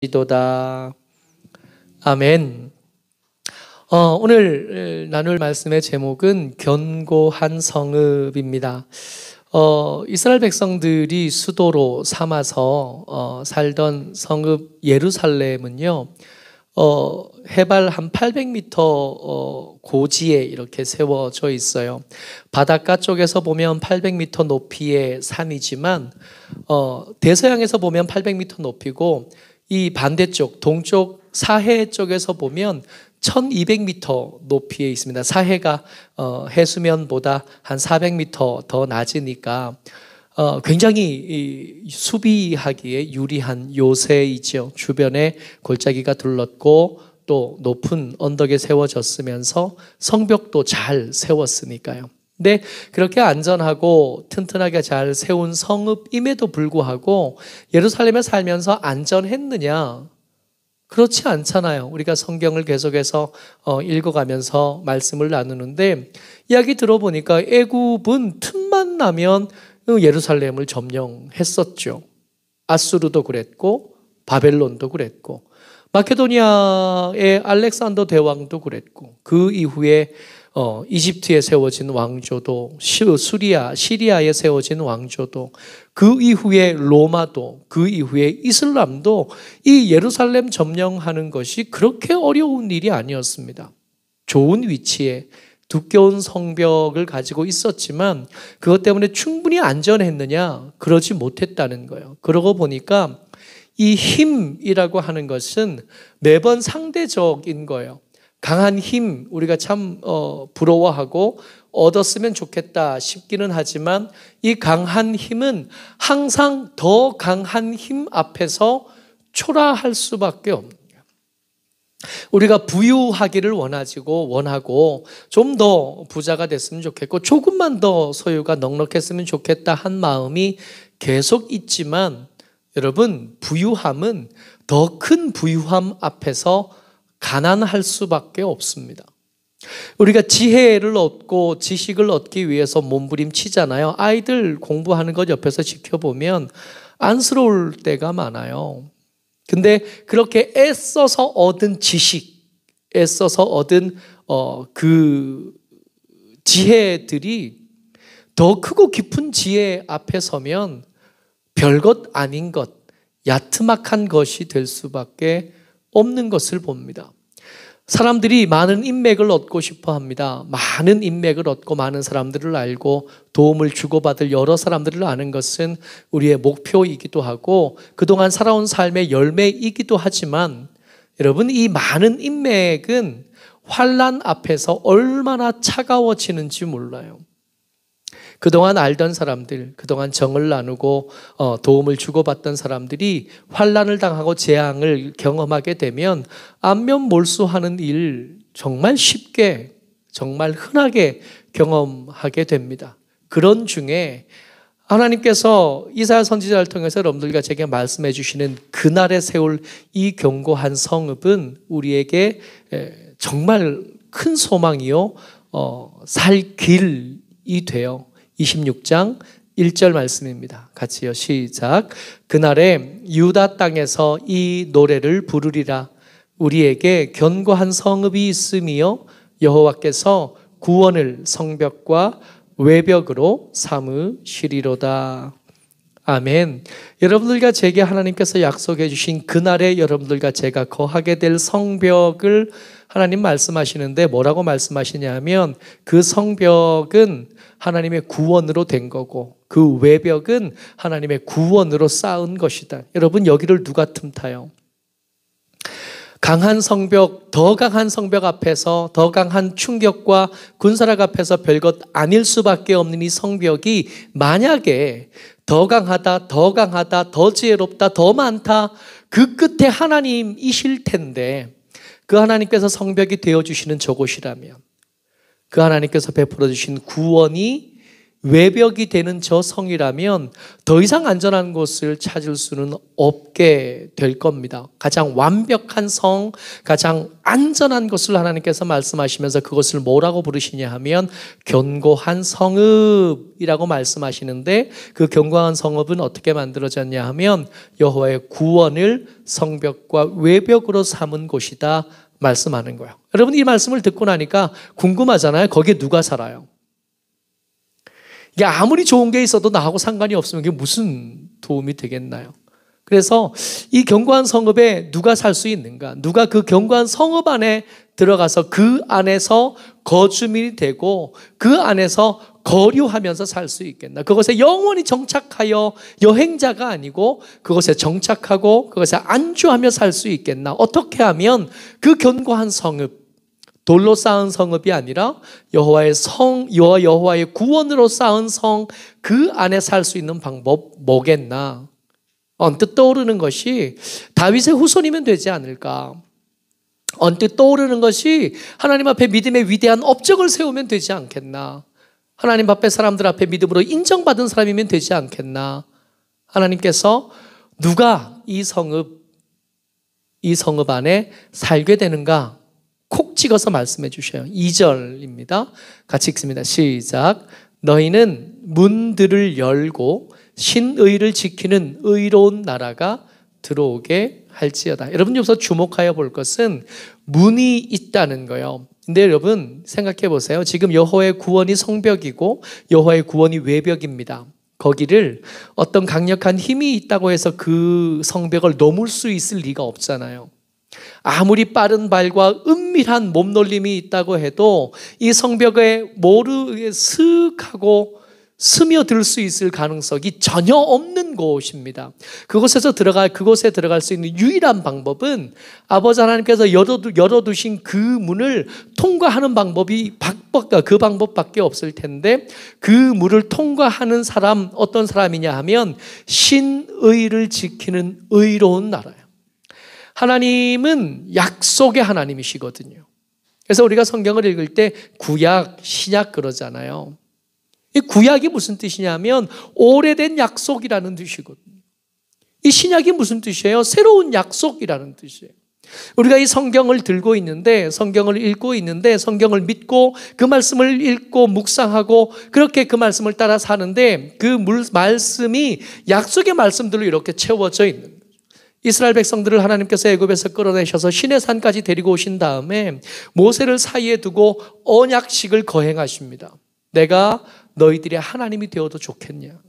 기도다. 아멘. 오늘 나눌 말씀의 제목은 견고한 성읍입니다. 이스라엘 백성들이 수도로 삼아서 살던 성읍 예루살렘은요, 해발 한 800m 고지에 이렇게 세워져 있어요. 바닷가 쪽에서 보면 800m 높이의 산이지만 대서양에서 보면 800m 높이고, 이 반대쪽 동쪽 사해 쪽에서 보면 1200m 높이에 있습니다. 사해가 해수면보다 한 400m 더 낮으니까 굉장히 수비하기에 유리한 요새이죠. 주변에 골짜기가 둘렀고 또 높은 언덕에 세워졌으면서 성벽도 잘 세웠으니까요. 근데 그렇게 안전하고 튼튼하게 잘 세운 성읍임에도 불구하고 예루살렘에 살면서 안전했느냐? 그렇지 않잖아요. 우리가 성경을 계속해서 읽어가면서 말씀을 나누는데, 이야기 들어보니까 애굽은 틈만 나면 예루살렘을 점령했었죠. 아수르도 그랬고 바벨론도 그랬고 마케도니아의 알렉산더 대왕도 그랬고, 그 이후에 이집트에 세워진 왕조도, 시리아에 세워진 왕조도, 그 이후에 로마도, 그 이후에 이슬람도 이 예루살렘 점령하는 것이 그렇게 어려운 일이 아니었습니다. 좋은 위치에 두꺼운 성벽을 가지고 있었지만 그것 때문에 충분히 안전했느냐? 그러지 못했다는 거예요. 그러고 보니까 이 힘이라고 하는 것은 매번 상대적인 거예요. 강한 힘, 우리가 참 부러워하고 얻었으면 좋겠다 싶기는 하지만, 이 강한 힘은 항상 더 강한 힘 앞에서 초라할 수밖에 없는 거예요. 우리가 부유하기를 원하고 좀 더 부자가 됐으면 좋겠고 조금만 더 소유가 넉넉했으면 좋겠다 한 마음이 계속 있지만, 여러분, 부유함은 더 큰 부유함 앞에서 가난할 수밖에 없습니다. 우리가 지혜를 얻고 지식을 얻기 위해서 몸부림치잖아요. 아이들 공부하는 것 옆에서 지켜보면 안쓰러울 때가 많아요. 근데 그렇게 애써서 얻은 지식, 애써서 얻은 그 지혜들이 더 크고 깊은 지혜 앞에 서면 별것 아닌 것, 야트막한 것이 될 수밖에 없는 것을 봅니다. 사람들이 많은 인맥을 얻고 싶어 합니다. 많은 인맥을 얻고 많은 사람들을 알고 도움을 주고받을 여러 사람들을 아는 것은 우리의 목표이기도 하고 그동안 살아온 삶의 열매이기도 하지만, 여러분, 이 많은 인맥은 환난 앞에서 얼마나 차가워지는지 몰라요. 그동안 알던 사람들, 그동안 정을 나누고 도움을 주고받던 사람들이 환난을 당하고 재앙을 경험하게 되면 안면몰수하는 일 정말 쉽게, 정말 흔하게 경험하게 됩니다. 그런 중에 하나님께서 이사야 선지자를 통해서 여러분들과 제게 말씀해 주시는 그날에 세울 이 견고한 성읍은 우리에게 정말 큰 소망이요, 살 길이 돼요. 26장 1절 말씀입니다. 같이요, 시작. 그날에 유다 땅에서 이 노래를 부르리라. 우리에게 견고한 성읍이 있으며 여호와께서 구원을 성벽과 외벽으로 삼으시리로다. 아멘. 여러분들과 제게 하나님께서 약속해 주신 그날에 여러분들과 제가 거하게 될 성벽을 하나님 말씀하시는데, 뭐라고 말씀하시냐면 그 성벽은 하나님의 구원으로 된 거고 그 외벽은 하나님의 구원으로 쌓은 것이다. 여러분, 여기를 누가 틈타요? 강한 성벽, 더 강한 성벽 앞에서, 더 강한 충격과 군사력 앞에서 별것 아닐 수밖에 없는 이 성벽이 만약에 더 강하다, 더 지혜롭다, 더 많다, 그 끝에 하나님이실 텐데, 그 하나님께서 성벽이 되어주시는 저곳이라면, 그 하나님께서 베풀어 주신 구원이 외벽이 되는 저 성이라면 더 이상 안전한 곳을 찾을 수는 없게 될 겁니다. 가장 완벽한 성, 가장 안전한 곳을 하나님께서 말씀하시면서 그것을 뭐라고 부르시냐 하면 견고한 성읍이라고 말씀하시는데, 그 견고한 성읍은 어떻게 만들어졌냐 하면 여호와의 구원을 성벽과 외벽으로 삼은 곳이다 말씀하는 거예요. 여러분, 이 말씀을 듣고 나니까 궁금하잖아요. 거기에 누가 살아요? 이게 아무리 좋은 게 있어도 나하고 상관이 없으면 그게 무슨 도움이 되겠나요? 그래서 이 견고한 성읍에 누가 살 수 있는가? 누가 그 견고한 성읍 안에 들어가서 그 안에서 거주민이 되고 그 안에서 거류하면서 살 수 있겠나? 그것에 영원히 정착하여 여행자가 아니고 그것에 정착하고 그것에 안주하며 살 수 있겠나? 어떻게 하면 그 견고한 성읍, 돌로 쌓은 성읍이 아니라 여호와의 여호와의 구원으로 쌓은 성, 그 안에 살 수 있는 방법 뭐겠나? 언뜻 떠오르는 것이 다윗의 후손이면 되지 않을까? 언뜻 떠오르는 것이 하나님 앞에 믿음의 위대한 업적을 세우면 되지 않겠나? 하나님 앞에 사람들 앞에 믿음으로 인정받은 사람이면 되지 않겠나? 하나님께서 누가 이 성읍 안에 살게 되는가? 콕 찍어서 말씀해 주셔요. 2절입니다. 같이 읽습니다. 시작. 너희는 문들을 열고 신의를 지키는 의로운 나라가 들어오게 할지어다. 여러분, 여기서 주목하여 볼 것은 문이 있다는 거예요. 근데 여러분 생각해 보세요. 지금 여호와의 구원이 성벽이고 여호와의 구원이 외벽입니다. 거기를 어떤 강력한 힘이 있다고 해서 그 성벽을 넘을 수 있을 리가 없잖아요. 아무리 빠른 발과 은밀한 몸놀림이 있다고 해도 이 성벽에 모르게 슥 하고 스며들 수 있을 가능성이 전혀 없는 곳입니다. 그곳에 들어갈 수 있는 유일한 방법은 아버지 하나님께서 열어두신 그 문을 통과하는 그 방법밖에 없을 텐데, 그 문을 통과하는 사람, 어떤 사람이냐 하면 신의를 지키는 의로운 나라예요. 하나님은 약속의 하나님이시거든요. 그래서 우리가 성경을 읽을 때 구약, 신약 그러잖아요. 이 구약이 무슨 뜻이냐면 오래된 약속이라는 뜻이거든요. 이 신약이 무슨 뜻이에요? 새로운 약속이라는 뜻이에요. 우리가 이 성경을 들고 있는데, 성경을 읽고 있는데, 성경을 믿고 그 말씀을 읽고 묵상하고 그렇게 그 말씀을 따라 사는데, 그 말씀이 약속의 말씀들로 이렇게 채워져 있는 거예요. 이스라엘 백성들을 하나님께서 애굽에서 끌어내셔서 시내산까지 데리고 오신 다음에 모세를 사이에 두고 언약식을 거행하십니다. 내가 너희들의 하나님이 되어도 좋겠냐?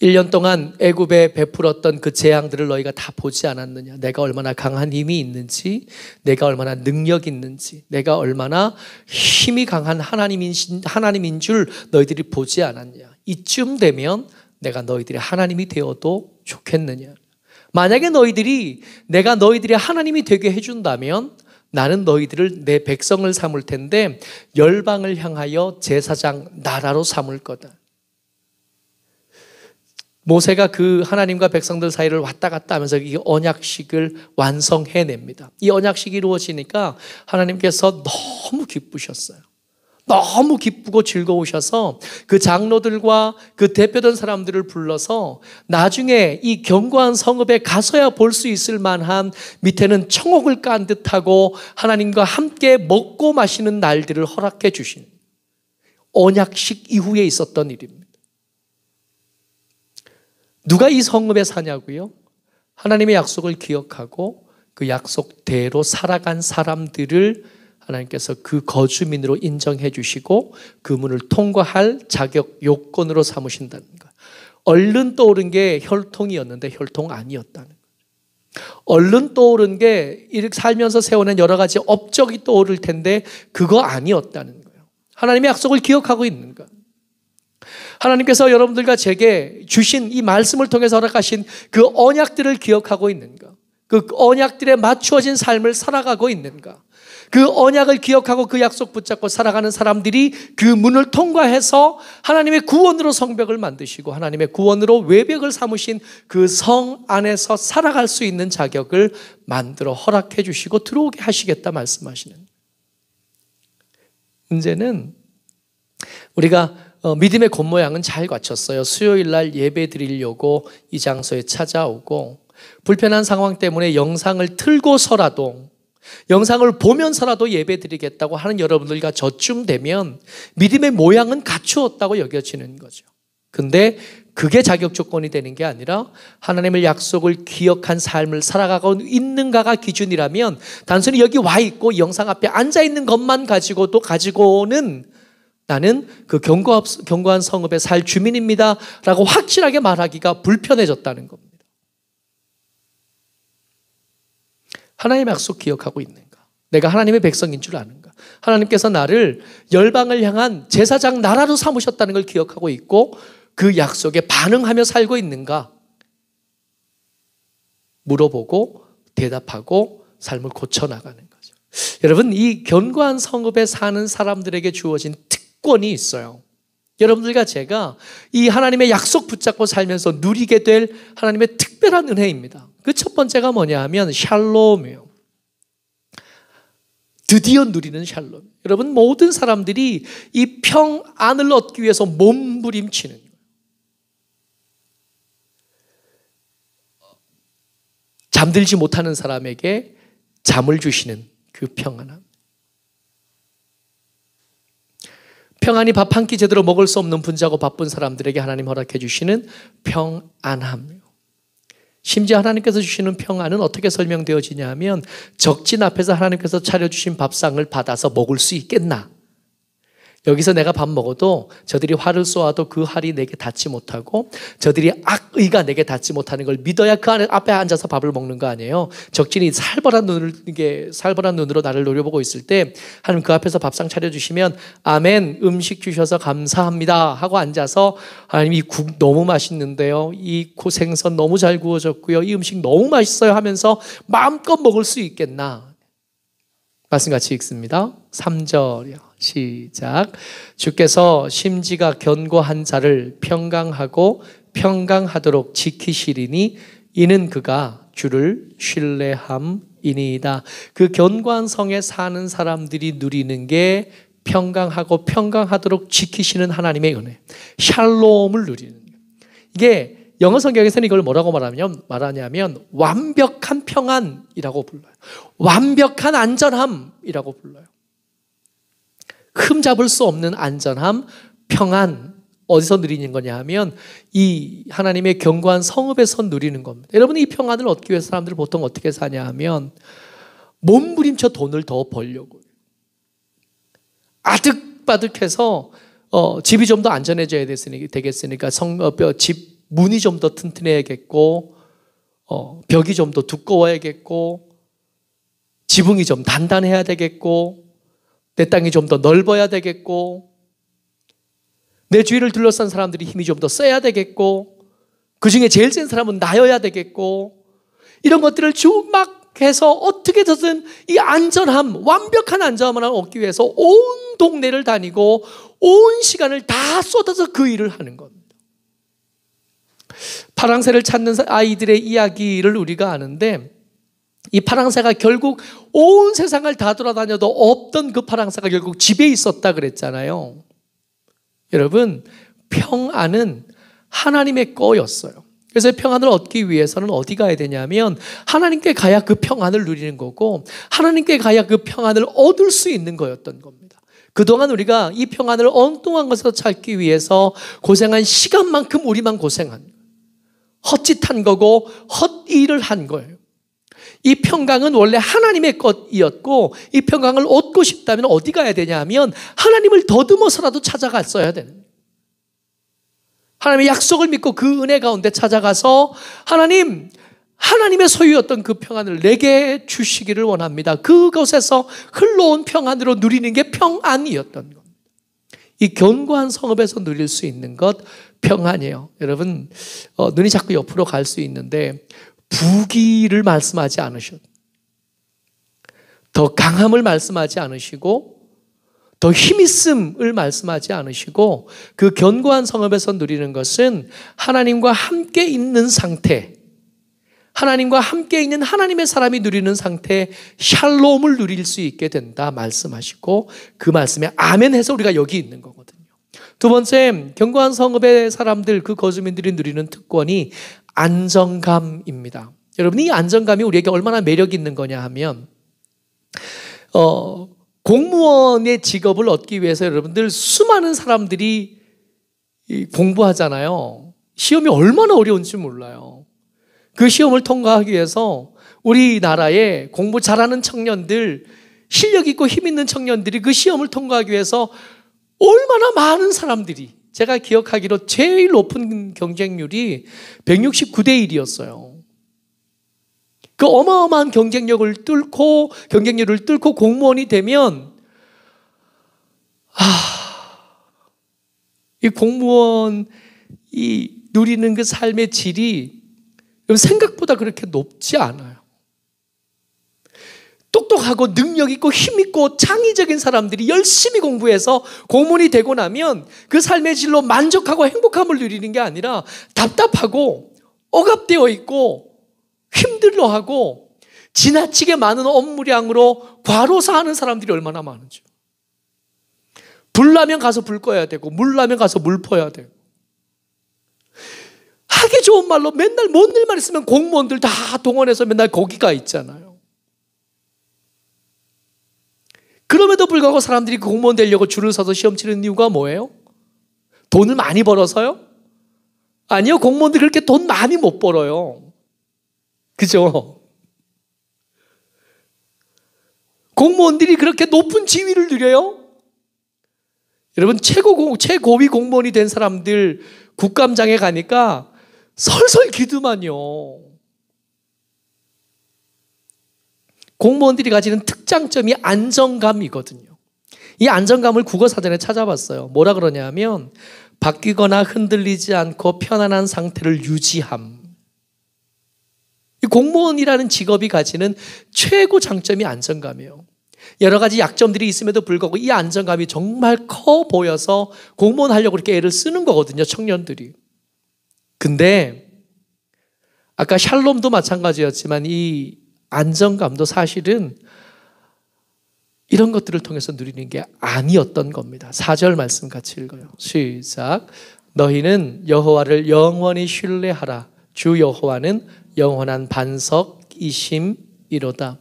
1년 동안 애굽에 베풀었던 그 재앙들을 너희가 다 보지 않았느냐? 내가 얼마나 강한 힘이 있는지, 내가 얼마나 능력이 있는지, 내가 얼마나 힘이 강한 하나님인 줄 너희들이 보지 않았냐? 이쯤 되면 내가 너희들의 하나님이 되어도 좋겠느냐? 만약에 내가 너희들의 하나님이 되게 해준다면 나는 너희들을 내 백성을 삼을 텐데 열방을 향하여 제사장 나라로 삼을 거다. 모세가 그 하나님과 백성들 사이를 왔다 갔다 하면서 이 언약식을 완성해냅니다. 이 언약식이 이루어지니까 하나님께서 너무 기쁘셨어요. 너무 기쁘고 즐거우셔서 그 장로들과 그 대표된 사람들을 불러서 나중에 이 견고한 성읍에 가서야 볼 수 있을 만한, 밑에는 청옥을 깐 듯하고 하나님과 함께 먹고 마시는 날들을 허락해 주신 언약식 이후에 있었던 일입니다. 누가 이 성읍에 사냐고요? 하나님의 약속을 기억하고 그 약속대로 살아간 사람들을 하나님께서 그 거주민으로 인정해 주시고 그 문을 통과할 자격 요건으로 삼으신다는 거예요. 얼른 떠오른 게 혈통이었는데 혈통 아니었다는 거예요. 얼른 떠오른 게 이렇게 살면서 세워낸 여러 가지 업적이 떠오를 텐데 그거 아니었다는 거예요. 하나님의 약속을 기억하고 있는 거예요. 하나님께서 여러분들과 제게 주신 이 말씀을 통해서 허락하신 그 언약들을 기억하고 있는가? 그 언약들에 맞추어진 삶을 살아가고 있는가? 그 언약을 기억하고 그 약속 붙잡고 살아가는 사람들이 그 문을 통과해서 하나님의 구원으로 성벽을 만드시고 하나님의 구원으로 외벽을 삼으신 그 성 안에서 살아갈 수 있는 자격을 만들어 허락해 주시고 들어오게 하시겠다 말씀하시는. 문제는 우리가 믿음의 겉모양은 잘 갖췄어요. 수요일 날 예배 드리려고 이 장소에 찾아오고 불편한 상황 때문에 영상을 틀고서라도 영상을 보면서라도 예배 드리겠다고 하는 여러분들과 저쯤 되면 믿음의 모양은 갖추었다고 여겨지는 거죠. 근데 그게 자격 조건이 되는 게 아니라 하나님의 약속을 기억한 삶을 살아가고 있는가가 기준이라면 단순히 여기 와 있고 영상 앞에 앉아 있는 것만 가지고는 나는 그 견고한 성읍에 살 주민입니다 라고 확실하게 말하기가 불편해졌다는 겁니다. 하나님의 약속 기억하고 있는가? 내가 하나님의 백성인 줄 아는가? 하나님께서 나를 열방을 향한 제사장 나라로 삼으셨다는 걸 기억하고 있고 그 약속에 반응하며 살고 있는가? 물어보고 대답하고 삶을 고쳐나가는 거죠. 여러분, 이 견고한 성읍에 사는 사람들에게 주어진 특권이 있어요. 여러분들과 제가 이 하나님의 약속 붙잡고 살면서 누리게 될 하나님의 특별한 은혜입니다. 그 첫 번째가 뭐냐 하면 샬롬이에요. 드디어 누리는 샬롬. 여러분, 모든 사람들이 이 평안을 얻기 위해서 몸부림치는 거예요. 잠들지 못하는 사람에게 잠을 주시는 그 평안함. 평안히 밥 한 끼 제대로 먹을 수 없는 분주하고 바쁜 사람들에게 하나님 허락해 주시는 평안함. 심지어 하나님께서 주시는 평안은 어떻게 설명되어지냐 하면 적진 앞에서 하나님께서 차려주신 밥상을 받아서 먹을 수 있겠나? 여기서 내가 밥 먹어도 저들이 활을 쏘아도 그 활이 내게 닿지 못하고 저들이 악의가 내게 닿지 못하는 걸 믿어야 그 앞에 앉아서 밥을 먹는 거 아니에요. 적진이 살벌한 눈으로 나를 노려보고 있을 때 하나님 그 앞에서 밥상 차려주시면 아멘, 음식 주셔서 감사합니다 하고 앉아서 하나님 이 국 너무 맛있는데요, 이 생선 너무 잘 구워졌고요, 이 음식 너무 맛있어요 하면서 마음껏 먹을 수 있겠나? 말씀 같이 읽습니다. 3절이요. 시작. 주께서 심지가 견고한 자를 평강하고 평강하도록 지키시리니 이는 그가 주를 신뢰함이니이다. 그 견고한 성에 사는 사람들이 누리는 게 평강하고 평강하도록 지키시는 하나님의 은혜, 샬롬을 누리는 거예요. 이게 영어 성경에서는 이걸 뭐라고 말하냐면 완벽한 평안이라고 불러요. 완벽한 안전함이라고 불러요. 흠잡을 수 없는 안전함, 평안. 어디서 누리는 거냐 하면 이 하나님의 견고한 성읍에서 누리는 겁니다. 여러분, 이 평안을 얻기 위해서 사람들은 보통 어떻게 사냐 하면 몸부림쳐 돈을 더 벌려고 아득바득해서 집이 좀 더 안전해져야 되겠으니까 집 문이 좀 더 튼튼해야겠고 벽이 좀 더 두꺼워야겠고 지붕이 좀 단단해야 되겠고 내 땅이 좀 더 넓어야 되겠고 내 주위를 둘러싼 사람들이 힘이 좀 더 세야 되겠고 그중에 제일 센 사람은 나여야 되겠고 이런 것들을 쭉 막 해서 어떻게든 이 안전함, 완벽한 안전함을 얻기 위해서 온 동네를 다니고 온 시간을 다 쏟아서 그 일을 하는 겁니다. 파랑새를 찾는 아이들의 이야기를 우리가 아는데 이 파랑새가 결국 온 세상을 다 돌아다녀도 없던 그 파랑새가 결국 집에 있었다 그랬잖아요. 여러분, 평안은 하나님의 거였어요. 그래서 평안을 얻기 위해서는 어디 가야 되냐면 하나님께 가야 그 평안을 누리는 거고 하나님께 가야 그 평안을 얻을 수 있는 거였던 겁니다. 그동안 우리가 이 평안을 엉뚱한 것으로 찾기 위해서 고생한 시간만큼 우리만 고생한 거예요. 헛짓한 거고 헛일을 한 거예요. 이 평강은 원래 하나님의 것이었고 이 평강을 얻고 싶다면 어디 가야 되냐 하면 하나님을 더듬어서라도 찾아갔어야 되는 거예요. 하나님의 약속을 믿고 그 은혜 가운데 찾아가서 하나님의 소유였던 그 평안을 내게 주시기를 원합니다. 그곳에서 흘러온 평안으로 누리는 게 평안이었던 겁니다. 이 견고한 성읍에서 누릴 수 있는 것 평안이에요. 여러분, 눈이 자꾸 옆으로 갈 수 있는데 부귀를 말씀하지 않으셔도 더 강함을 말씀하지 않으시고 더 힘있음을 말씀하지 않으시고 그 견고한 성읍에서 누리는 것은 하나님과 함께 있는 상태, 하나님과 함께 있는 하나님의 사람이 누리는 상태, 샬롬을 누릴 수 있게 된다 말씀하시고 그 말씀에 아멘 해서 우리가 여기 있는 거거든요. 두 번째, 견고한 성읍의 사람들, 그 거주민들이 누리는 특권이 안정감입니다. 여러분, 이 안정감이 우리에게 얼마나 매력이 있는 거냐 하면 공무원의 직업을 얻기 위해서 여러분들 수많은 사람들이 공부하잖아요. 시험이 얼마나 어려운지 몰라요. 그 시험을 통과하기 위해서 우리나라에 공부 잘하는 청년들, 실력 있고 힘 있는 청년들이 그 시험을 통과하기 위해서 얼마나 많은 사람들이, 제가 기억하기로 제일 높은 경쟁률이 169대 1이었어요. 그 어마어마한 경쟁률을 뚫고 공무원이 되면 이 공무원이 누리는 그 삶의 질이 생각보다 그렇게 높지 않아요. 똑똑하고 능력 있고 힘 있고 창의적인 사람들이 열심히 공부해서 공무원이 되고 나면 그 삶의 질로 만족하고 행복함을 누리는 게 아니라 답답하고 억압되어 있고 힘들어하고 지나치게 많은 업무량으로 과로사하는 사람들이 얼마나 많은지. 불 나면 가서 불 꺼야 되고 물 나면 가서 물 퍼야 되고, 하기 좋은 말로 맨날 뭔 일만 있으면 공무원들 다 동원해서 맨날 거기가 있잖아요. 그럼에도 불구하고 사람들이 공무원 되려고 줄을 서서 시험 치는 이유가 뭐예요? 돈을 많이 벌어서요? 아니요, 공무원들이 그렇게 돈 많이 못 벌어요. 그죠? 공무원들이 그렇게 높은 지위를 누려요? 여러분, 최고위 공무원이 된 사람들 국감장에 가니까 설설 기도만요. 공무원들이 가지는 특장점이 안정감이거든요. 이 안정감을 국어사전에 찾아봤어요. 뭐라 그러냐면 바뀌거나 흔들리지 않고 편안한 상태를 유지함. 이 공무원이라는 직업이 가지는 최고 장점이 안정감이에요. 여러 가지 약점들이 있음에도 불구하고 이 안정감이 정말 커 보여서 공무원 하려고 그렇게 애를 쓰는 거거든요, 청년들이. 근데 아까 샬롬도 마찬가지였지만 이 안정감도 사실은 이런 것들을 통해서 누리는 게 아니었던 겁니다. 4절 말씀 같이 읽어요. 시작. 너희는 여호와를 영원히 신뢰하라. 주 여호와는 영원한 반석이심이로다.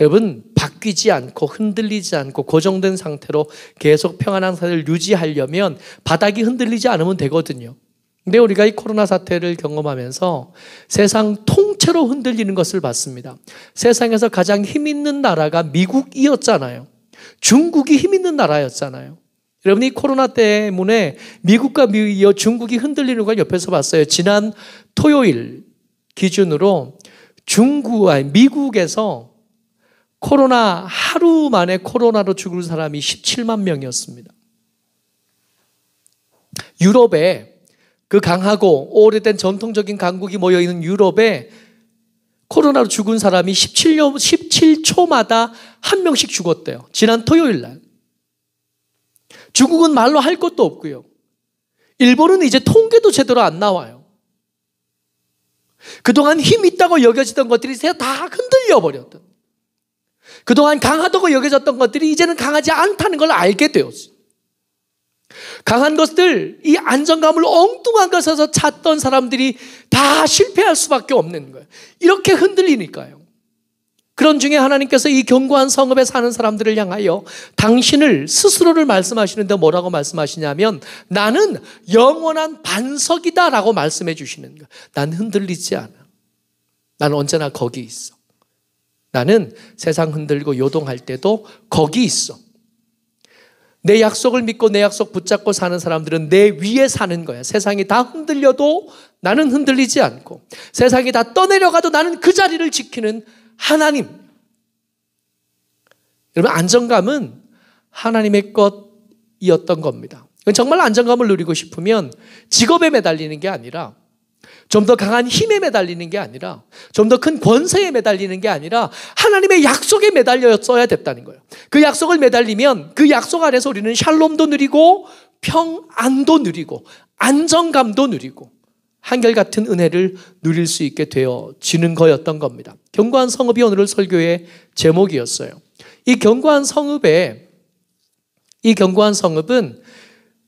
여러분, 바뀌지 않고 흔들리지 않고 고정된 상태로 계속 평안한 상태를 유지하려면 바닥이 흔들리지 않으면 되거든요. 근데 우리가 이 코로나 사태를 경험하면서 세상 통째로 흔들리는 것을 봤습니다. 세상에서 가장 힘 있는 나라가 미국이었잖아요. 중국이 힘 있는 나라였잖아요. 여러분, 이 코로나 때문에 미국과 이어 중국이 흔들리는 걸 옆에서 봤어요. 지난 토요일 기준으로 미국에서 코로나 하루 만에 코로나로 죽을 사람이 17만 명이었습니다. 유럽에 그 강하고 오래된 전통적인 강국이 모여있는 유럽에 코로나로 죽은 사람이 17초마다 한 명씩 죽었대요. 지난 토요일 날. 중국은 말로 할 것도 없고요. 일본은 이제 통계도 제대로 안 나와요. 그동안 힘 있다고 여겨지던 것들이 다 흔들려 버렸던, 그동안 강하다고 여겨졌던 것들이 이제는 강하지 않다는 걸 알게 되었어요. 강한 것들, 이 안정감을 엉뚱한 것에서 찾던 사람들이 다 실패할 수밖에 없는 거예요. 이렇게 흔들리니까요. 그런 중에 하나님께서 이 견고한 성읍에 사는 사람들을 향하여 당신을 스스로를 말씀하시는데 뭐라고 말씀하시냐면 나는 영원한 반석이다 라고 말씀해 주시는 거예요. 난 흔들리지 않아. 나는 언제나 거기 있어. 나는 세상 흔들고 요동할 때도 거기 있어. 내 약속을 믿고 내 약속 붙잡고 사는 사람들은 내 위에 사는 거야. 세상이 다 흔들려도 나는 흔들리지 않고, 세상이 다 떠내려가도 나는 그 자리를 지키는 하나님. 여러분, 안정감은 하나님의 것이었던 겁니다. 정말 안정감을 누리고 싶으면 직업에 매달리는 게 아니라, 좀 더 강한 힘에 매달리는 게 아니라, 좀 더 큰 권세에 매달리는 게 아니라 하나님의 약속에 매달렸어야 됐다는 거예요. 그 약속을 매달리면 그 약속 안에서 우리는 샬롬도 누리고 평안도 누리고 안정감도 누리고 한결같은 은혜를 누릴 수 있게 되어지는 거였던 겁니다. 견고한 성읍이 오늘 설교의 제목이었어요. 이 견고한 성읍은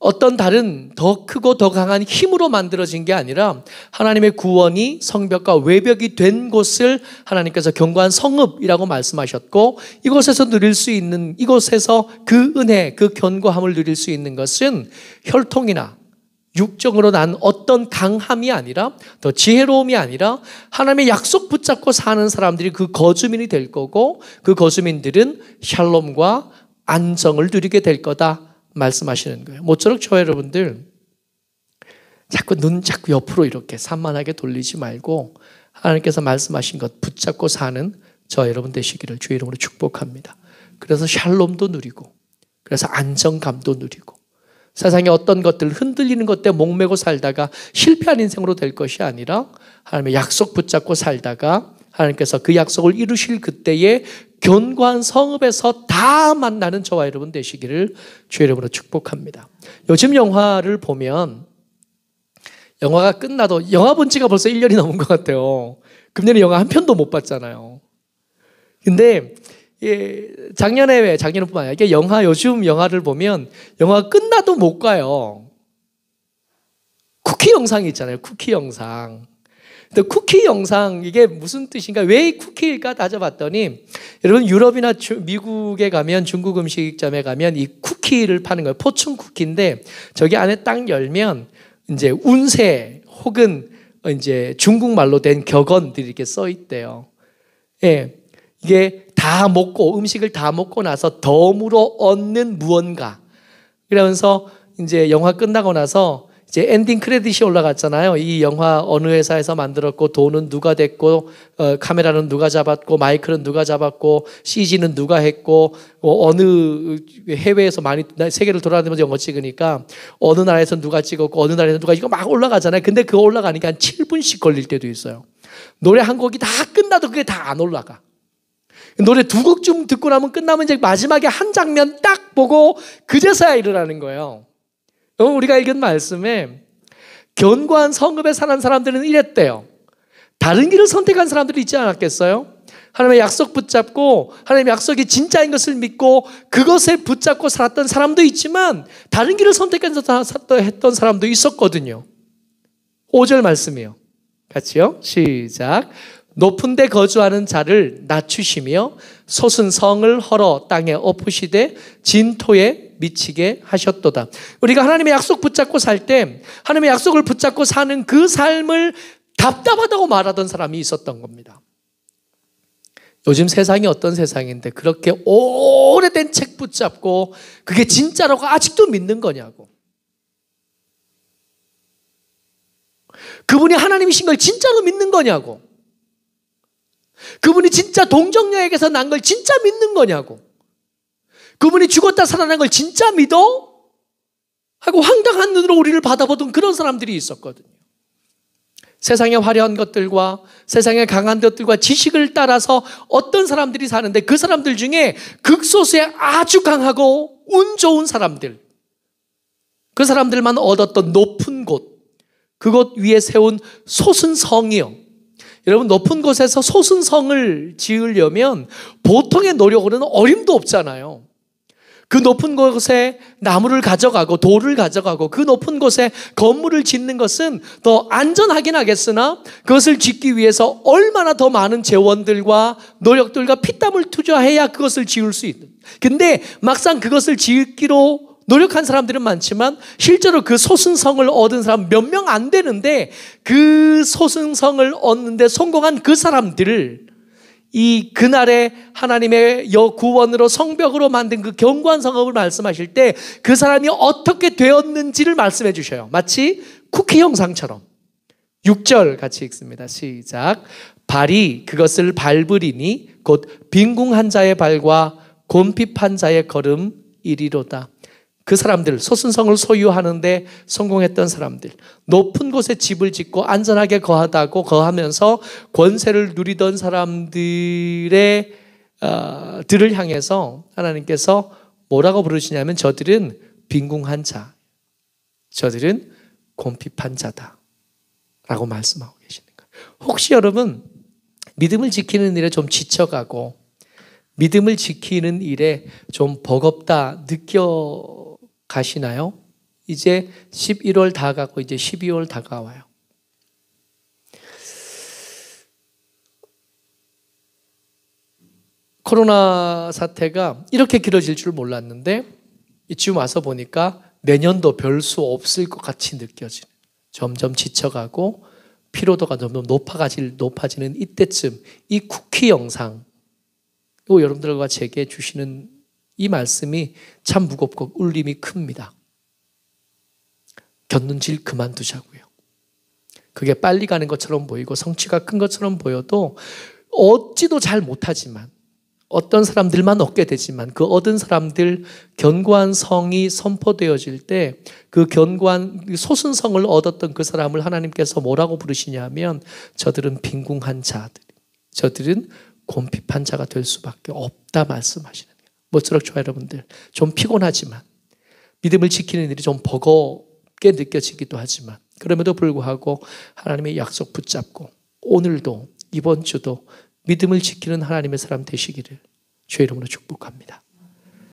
어떤 다른 더 크고 더 강한 힘으로 만들어진 게 아니라 하나님의 구원이 성벽과 외벽이 된 곳을 하나님께서 견고한 성읍이라고 말씀하셨고, 이곳에서 누릴 수 있는, 이곳에서 그 은혜, 그 견고함을 누릴 수 있는 것은 혈통이나 육적으로 난 어떤 강함이 아니라, 더 지혜로움이 아니라 하나님의 약속 붙잡고 사는 사람들이 그 거주민이 될 거고, 그 거주민들은 샬롬과 안정을 누리게 될 거다 말씀하시는 거예요. 모쪼록 저 여러분들 자꾸 눈 자꾸 옆으로 이렇게 산만하게 돌리지 말고 하나님께서 말씀하신 것 붙잡고 사는 저 여러분 되시기를 주의 이름으로 축복합니다. 그래서 샬롬도 누리고, 그래서 안정감도 누리고, 세상에 어떤 것들 흔들리는 것 때문에 목매고 살다가 실패한 인생으로 될 것이 아니라 하나님의 약속 붙잡고 살다가 하나님께서 그 약속을 이루실 그때에 견고한 성읍에서 다 만나는 저와 여러분 되시기를 주의 이름으로 축복합니다. 요즘 영화를 보면 영화가 끝나도, 영화 본 지가 벌써 1년이 넘은 것 같아요. 금년에 영화 한 편도 못 봤잖아요. 근데 작년뿐만 아니라 이게 요즘 영화를 보면 영화가 끝나도 못 가요. 쿠키 영상이 있잖아요. 쿠키 영상. 근데 쿠키 영상, 이게 무슨 뜻인가? 왜 쿠키일까 따져봤더니, 여러분 유럽이나 미국에 가면, 중국 음식점에 가면 이 쿠키를 파는 거예요. 포춘 쿠키인데 저기 안에 딱 열면 이제 운세 혹은 이제 중국말로 된 격언들이 이렇게 써 있대요. 예, 이게 다 먹고, 음식을 다 먹고 나서 덤으로 얻는 무언가. 그러면서 이제 영화 끝나고 나서 이제 엔딩 크레딧이 올라갔잖아요. 이 영화 어느 회사에서 만들었고, 돈은 누가 됐고, 카메라는 누가 잡았고, 마이크는 누가 잡았고, CG는 누가 했고, 어느 해외에서 많이 세계를 돌아다니면서 영화 찍으니까 어느 나라에서 누가 찍었고, 어느 나라에서 누가, 이거 막 올라가잖아요. 근데 그거 올라가니까 한 7분씩 걸릴 때도 있어요. 노래 한 곡이 다 끝나도 그게 다 안 올라가. 노래 2곡쯤 듣고 나면 끝나면 이제 마지막에 한 장면 딱 보고 그제서야 일어나는 거예요. 우리가 읽은 말씀에 견고한 성읍에 사는 사람들은 이랬대요. 다른 길을 선택한 사람들이 있지 않았겠어요? 하나님의 약속 붙잡고 하나님의 약속이 진짜인 것을 믿고 그것에 붙잡고 살았던 사람도 있지만 다른 길을 선택해서 했던 사람도 있었거든요. 5절 말씀이에요. 같이요. 시작. 높은 데 거주하는 자를 낮추시며 솟은 성을 헐어 땅에 엎으시되 진토에 미치게 하셨도다. 우리가 하나님의 약속 붙잡고 살 때 하나님의 약속을 붙잡고 사는 그 삶을 답답하다고 말하던 사람이 있었던 겁니다. 요즘 세상이 어떤 세상인데 그렇게 오래된 책 붙잡고 그게 진짜라고 아직도 믿는 거냐고. 그분이 하나님이신 걸 진짜로 믿는 거냐고. 그분이 진짜 동정녀에게서 난 걸 진짜 믿는 거냐고. 그분이 죽었다 살아난 걸 진짜 믿어? 하고 황당한 눈으로 우리를 받아보던 그런 사람들이 있었거든요. 세상의 화려한 것들과 세상의 강한 것들과 지식을 따라서 어떤 사람들이 사는데 그 사람들 중에 극소수의 아주 강하고 운 좋은 사람들, 그 사람들만 얻었던 높은 곳, 그곳 위에 세운 솟은 성이요. 여러분, 높은 곳에서 솟은 성을 지으려면 보통의 노력으로는 어림도 없잖아요. 그 높은 곳에 나무를 가져가고 돌을 가져가고 그 높은 곳에 건물을 짓는 것은 더 안전하긴 하겠으나 그것을 짓기 위해서 얼마나 더 많은 재원들과 노력들과 피땀을 투자해야 그것을 지을 수 있는. 근데 막상 그것을 짓기로 노력한 사람들은 많지만 실제로 그 솟은 성을 얻은 사람 몇 명 안 되는데 그 솟은 성을 얻는데 성공한 그 사람들을 그날에 하나님의 구원으로 성벽으로 만든 그 견고한 성읍을 말씀하실 때 그 사람이 어떻게 되었는지를 말씀해 주셔요. 마치 쿠키 형상처럼. 6절 같이 읽습니다. 시작. 발이 그것을 밟으리니 곧 빈궁한 자의 발과 곰핍한 자의 걸음이리로다. 그 사람들, 솟은 성을 소유하는데 성공했던 사람들, 높은 곳에 집을 짓고 안전하게 거하면서 권세를 누리던 사람들을 향해서 하나님께서 뭐라고 부르시냐면 저들은 빈궁한 자, 저들은 곰핍한 자다 라고 말씀하고 계시는 거예요. 혹시 여러분 믿음을 지키는 일에 좀 지쳐가고 믿음을 지키는 일에 좀 버겁다 느껴 가시나요? 이제 11월 다 가고 이제 12월 다가와요. 코로나 사태가 이렇게 길어질 줄 몰랐는데 지금 와서 보니까 내년도 별 수 없을 것 같이 느껴지는, 점점 지쳐가고 피로도가 점점 높아지는 이때쯤 이 쿠키 영상, 여러분들과 제게 주시는 이 말씀이 참 무겁고 울림이 큽니다. 견눈질 그만두자고요. 그게 빨리 가는 것처럼 보이고 성취가 큰 것처럼 보여도 얻지도 잘 못하지만, 어떤 사람들만 얻게 되지만 그 얻은 사람들 견고한 성이 선포되어질 때 그 견고한 소순성을 얻었던 그 사람을 하나님께서 뭐라고 부르시냐면 저들은 빈궁한 자들, 저들은 곰핍한 자가 될 수밖에 없다 말씀하시는 거예요. 모쪼록 저와 여러분들 좀 피곤하지만, 믿음을 지키는 일이 좀 버겁게 느껴지기도 하지만, 그럼에도 불구하고 하나님의 약속 붙잡고 오늘도 이번 주도 믿음을 지키는 하나님의 사람 되시기를 주의 이름으로 축복합니다.